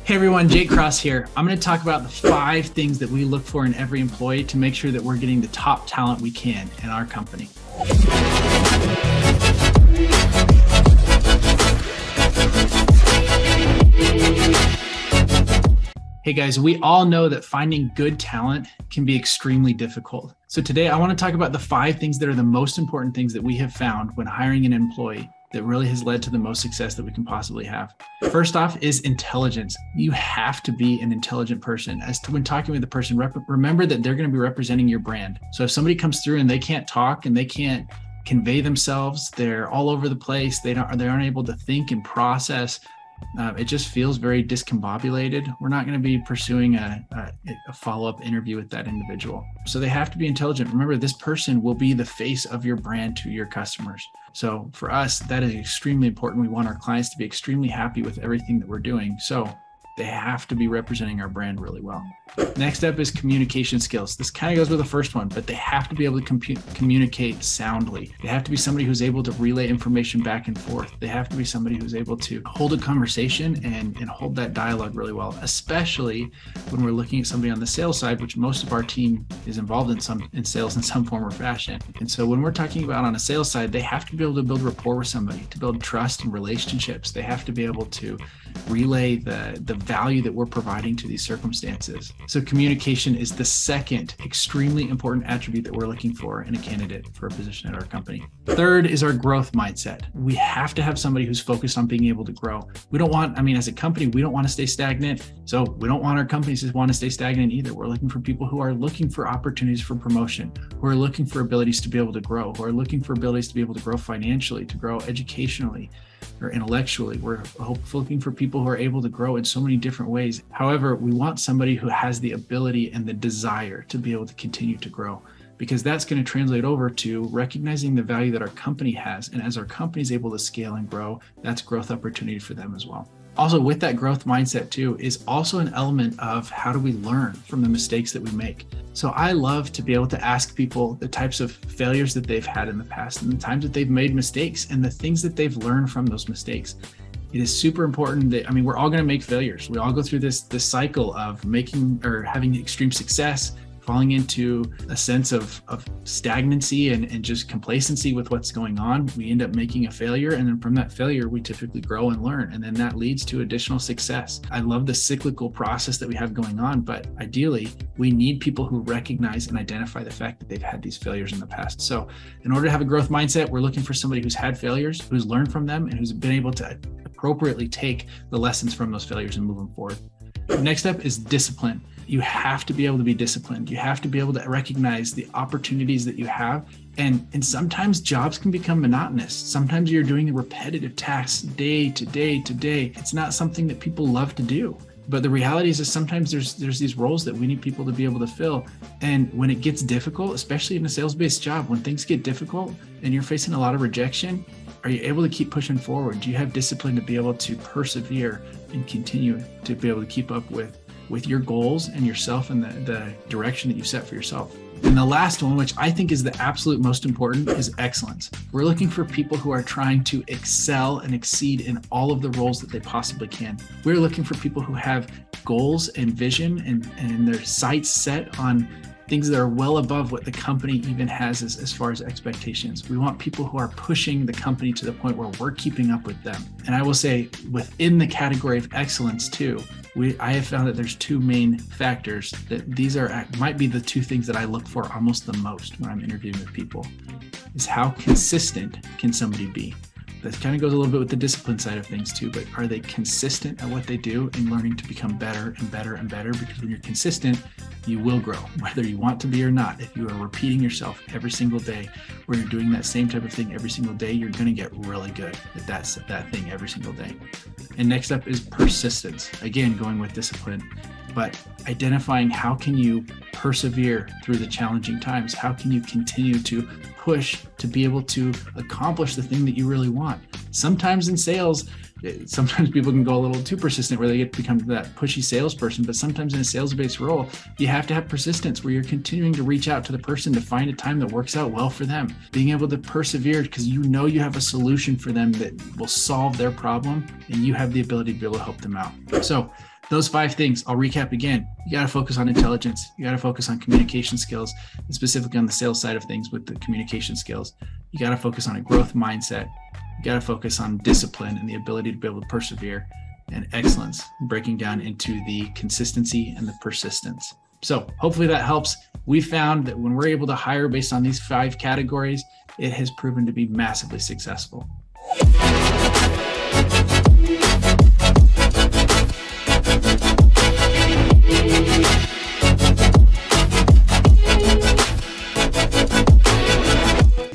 Hey everyone, Jake Cross here. I'm going to talk about the 5 things that we look for in every employee to make sure that we're getting the top talent we can in our company. Hey guys, we all know that finding good talent can be extremely difficult. So today I want to talk about the 5 things that are the most important things that we have found when hiring an employee that really has led to the most success that we can possibly have. First off is intelligence. You have to be an intelligent person. As to when talking with the person, remember that they're going to be representing your brand. So if somebody comes through and they can't talk and they can't convey themselves, they're all over the place, they aren't able to think and process, it just feels very discombobulated. We're not going to be pursuing a follow-up interview with that individual. So they have to be intelligent. Remember, this person will be the face of your brand to your customers. So for us, that is extremely important. We want our clients to be extremely happy with everything that we're doing. So they have to be representing our brand really well. Next up is communication skills. This kind of goes with the first one, but they have to be able to communicate soundly. They have to be somebody who's able to relay information back and forth. They have to be somebody who's able to hold a conversation and hold that dialogue really well, especially when we're looking at somebody on the sales side, which most of our team is involved in sales in some form or fashion. And so when we're talking about on a sales side, they have to be able to build rapport with somebody, to build trust and relationships. They have to be able to relay the value that we're providing to these circumstances. So communication is the second extremely important attribute that we're looking for in a candidate for a position at our company. Third is our growth mindset. We have to have somebody who's focused on being able to grow. We don't want, as a company, we don't want to stay stagnant. So we don't want our companies to want to stay stagnant either. We're looking for people who are looking for opportunities for promotion, who are looking for abilities to be able to grow, who are looking for abilities to be able to grow financially, to grow educationally or intellectually. We're looking for people who are able to grow in so many different ways. However, we want somebody who has the ability and the desire to be able to continue to grow, because that's going to translate over to recognizing the value that our company has. And as our company is able to scale and grow, that's growth opportunity for them as well. Also, with that growth mindset too, is also an element of how do we learn from the mistakes that we make. So I love to be able to ask people the types of failures that they've had in the past and the times that they've made mistakes and the things that they've learned from those mistakes. It is super important that, we're all going to make failures. We all go through this cycle of making or having extreme success, falling into a sense of stagnancy and just complacency with what's going on. We end up making a failure. And then from that failure, we typically grow and learn. And then that leads to additional success. I love the cyclical process that we have going on, but ideally, we need people who recognize and identify the fact that they've had these failures in the past. So in order to have a growth mindset, we're looking for somebody who's had failures, who's learned from them, and who's been able to appropriately take the lessons from those failures and move them forward. Next up is discipline. You have to be able to be disciplined. You have to be able to recognize the opportunities that you have. And sometimes jobs can become monotonous. Sometimes you're doing the repetitive tasks day to day to day. It's not something that people love to do. But the reality is that sometimes there's these roles that we need people to be able to fill. And when it gets difficult, especially in a sales-based job, when things get difficult and you're facing a lot of rejection, are you able to keep pushing forward? Do you have discipline to be able to persevere and continue to be able to keep up with your goals and yourself and the direction that you set for yourself? And the last one, which I think is the absolute most important, is excellence. We're looking for people who are trying to excel and exceed in all of the roles that they possibly can. We're looking for people who have goals and vision and their sights set on things that are well above what the company even has as far as expectations. We want people who are pushing the company to the point where we're keeping up with them. And I will say within the category of excellence too, I have found that there's 2 main factors that might be the 2 things that I look for almost the most when I'm interviewing with people, is how consistent can somebody be? That kind of goes a little bit with the discipline side of things too, but are they consistent at what they do and learning to become better and better and better? Because when you're consistent, you will grow, whether you want to be or not. If you are repeating yourself every single day, or you're doing that same type of thing every single day, you're going to get really good at that thing every single day. And next up is persistence. Again, going with discipline, but identifying how can you persevere through the challenging times? How can you continue to push to be able to accomplish the thing that you really want? Sometimes in sales, sometimes people can go a little too persistent where they get to become that pushy salesperson, but sometimes in a sales-based role, you have to have persistence where you're continuing to reach out to the person to find a time that works out well for them. Being able to persevere because you know you have a solution for them that will solve their problem and you have the ability to be able to help them out. So Those 5 things, I'll recap again. You got to focus on intelligence. You got to focus on communication skills, and specifically on the sales side of things with the communication skills. You got to focus on a growth mindset. You got to focus on discipline and the ability to be able to persevere, and excellence, breaking down into the consistency and the persistence. So hopefully that helps. We found that when we're able to hire based on these 5 categories, it has proven to be massively successful.